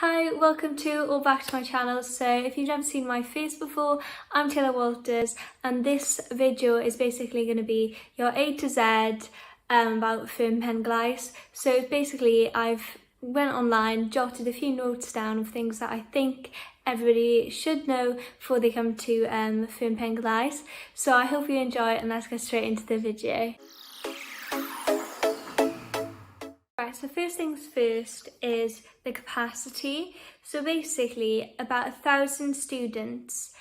Hi, welcome to or back to my channel. So if you've never seen my face before, I'm Taylor Walters and this video is basically going to be your A to Z about Fferm Penglais. So basically I've went online, jotted a few notes down of things that I think everybody should know before they come to Fferm Penglais. So I hope you enjoy it and let's get straight into the video. Right, so first things first is the capacity. So basically about 1,000 students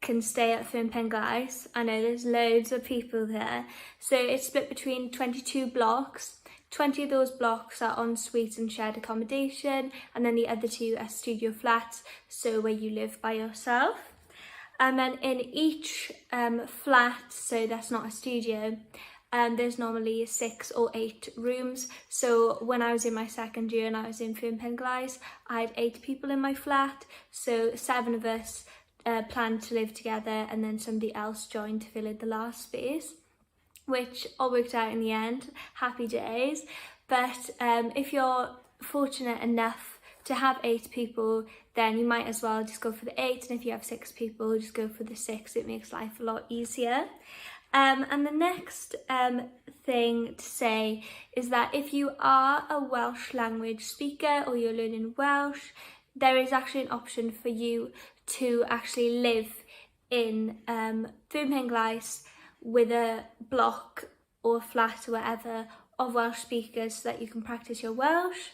can stay at Fferm Penglais. I know there's loads of people there. So it's split between 22 blocks. 20 of those blocks are en-suite and shared accommodation, and then the other 2 are studio flats, so where you live by yourself. And then in each flat, so that's not a studio, there's normally 6 or 8 rooms. So when I was in my second year and I was in Fferm Penglais, I had 8 people in my flat. So 7 of us planned to live together, and then somebody else joined to fill in the last space, which all worked out in the end. Happy days. But if you're fortunate enough to have 8 people, then you might as well just go for the 8. And if you have 6 people, just go for the 6. It makes life a lot easier. And the next thing to say is that if you are a Welsh language speaker or you're learning Welsh, there is actually an option for you to actually live in Fferm Penglais with a block or flat or whatever of Welsh speakers so that you can practice your Welsh.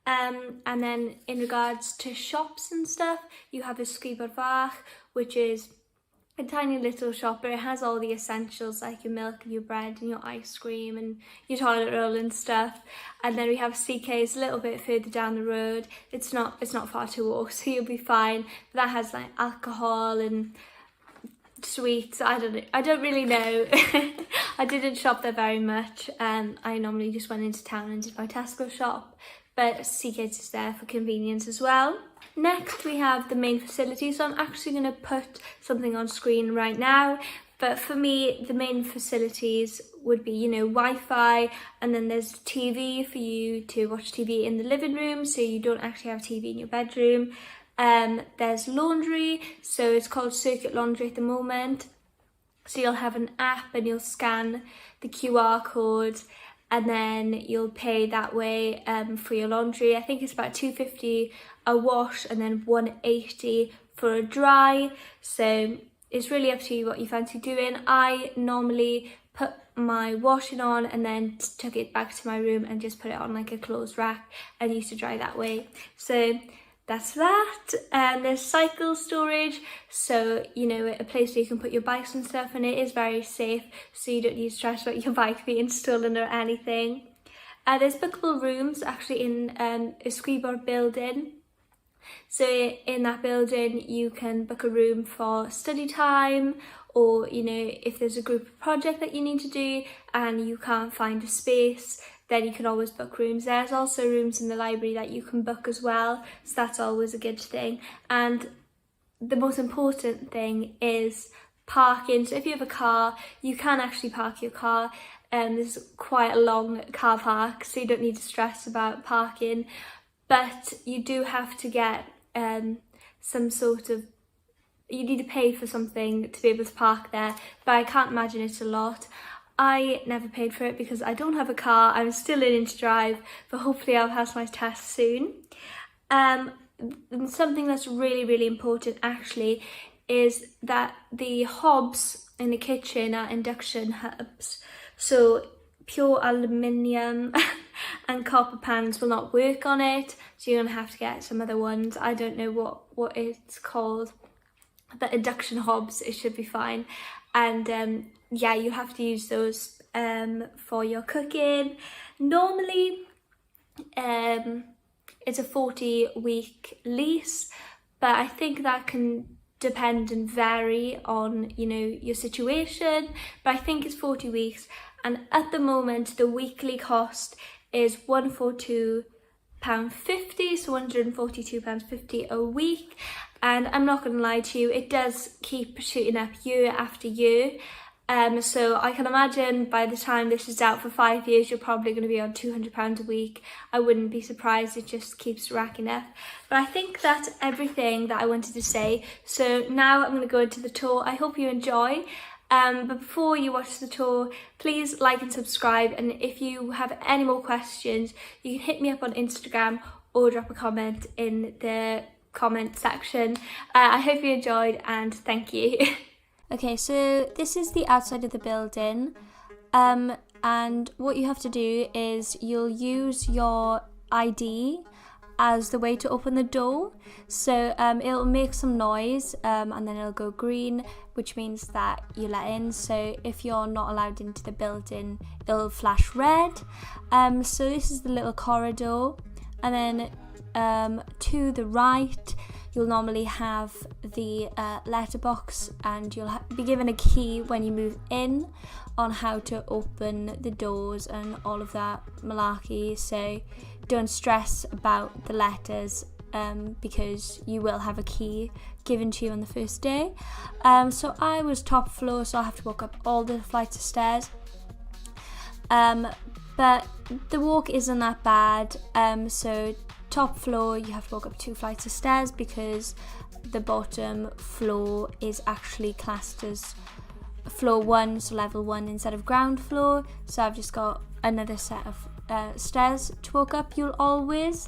And then in regards to shops and stuff, you have a Sgwybr Fach, which is a tiny little shop, but it has all the essentials like your milk and your bread and your ice cream and your toilet roll and stuff. And then we have CK's a little bit further down the road. It's not far to walk, so you'll be fine. But that has like alcohol and sweets. I don't really know. I didn't shop there very much. I normally just went into town and did my Tesco shop, but CK's is there for convenience as well. Next we have the main facility. So I'm actually going to put something on screen right now, but for me the main facilities would be, Wi-Fi, and then there's TV for you to watch TV in the living room, so you don't actually have TV in your bedroom. There's laundry, so it's called Circuit Laundry at the moment. So you'll have an app and you'll scan the QR code and then you'll pay that way for your laundry. I think it's about £2.50 a wash and then £1.80 for a dry. So it's really up to you what you fancy doing. I normally put my washing on and then took it back to my room and just put it on like a clothes rack and used to dry that way. So that's that. And there's cycle storage, so a place where you can put your bikes and stuff, and it is very safe, so you don't need to stress about your bike being stolen or anything. There's bookable rooms actually in a Sgwybr building. So in that building you can book a room for study time, or if there's a group project that you need to do and you can't find a space, then you can always book rooms. There's also rooms in the library that you can book as well, so that's always a good thing. And the most important thing is parking. So if you have a car, you can actually park your car. There's quite a long car park, so you don't need to stress about parking. But you do have to get you need to pay for something to be able to park there, but I can't imagine it's a lot. I never paid for it because I don't have a car. I'm still learning to drive, but hopefully I'll pass my test soon. Something that's really, really important actually is that the hobs in the kitchen are induction hobs. So pure aluminium and copper pans will not work on it, so you're gonna have to get some other ones. I don't know what it's called, but induction hobs, it should be fine. And yeah, you have to use those for your cooking. Normally it's a 40-week lease, but I think that can depend and vary on your situation, but I think it's 40 weeks. And at the moment the weekly cost is £142.50, so £142.50 a week. And I'm not going to lie to you, it does keep shooting up year after year. So I can imagine by the time this is out for 5 years, you're probably going to be on £200 a week. I wouldn't be surprised, it just keeps racking up. But I think that's everything that I wanted to say. So now I'm going to go into the tour. I hope you enjoy. But before you watch the tour, please like and subscribe. And if you have any more questions, you can hit me up on Instagram or drop a comment in the comment section. I hope you enjoyed and thank you. Okay, so this is the outside of the building, and what you have to do is you'll use your ID as the way to open the door. So it'll make some noise and then it'll go green, which means that you let in. So if you're not allowed into the building, it'll flash red. So this is the little corridor, and then to the right you'll normally have the letterbox, and you'll be given a key when you move in on how to open the doors and all of that malarkey. So don't stress about the letters because you will have a key given to you on the first day. So I was top floor, so I have to walk up all the flights of stairs. But the walk isn't that bad. So top floor, you have to walk up 2 flights of stairs because the bottom floor is actually classed as floor 1, so level 1 instead of ground floor. So I've just got another set of stairs to walk up. You'll always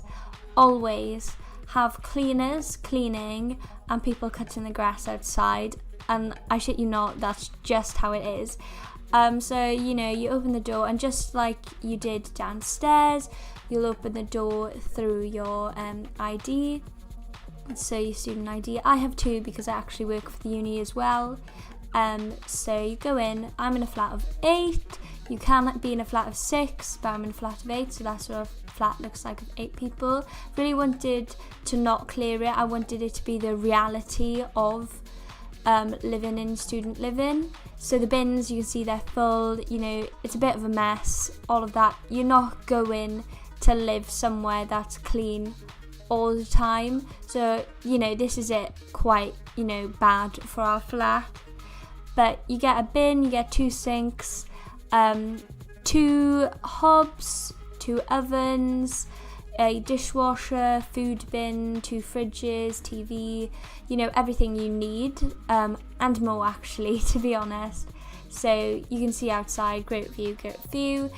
have cleaners cleaning and people cutting the grass outside, and I shit you not, that's just how it is. So you open the door, and just like you did downstairs, you'll open the door through your ID. So your student ID. I have 2 because I actually work for the uni as well. So you go in. I'm in a flat of 8. You can be in a flat of 6, but I'm in a flat of 8, so that's what a flat looks like of 8 people. Really wanted to not clear it. I wanted it to be the reality of living in student living. So the bins, you can see they're full, it's a bit of a mess, all of that. You're not going to live somewhere that's clean all the time. So, this is it quite, bad for our flat. But you get a bin, you get 2 sinks, 2 hobs, 2 ovens, a dishwasher, food bin, 2 fridges, TV, everything you need, and more actually, to be honest. So you can see outside, great view.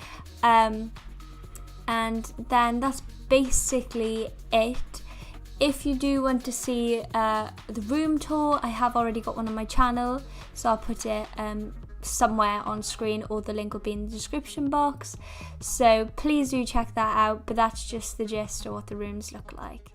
And then that's basically it. If you do want to see the room tour, I have already got one on my channel, so I'll put it somewhere on screen, or the link will be in the description box. So please do check that out, but that's just the gist of what the rooms look like.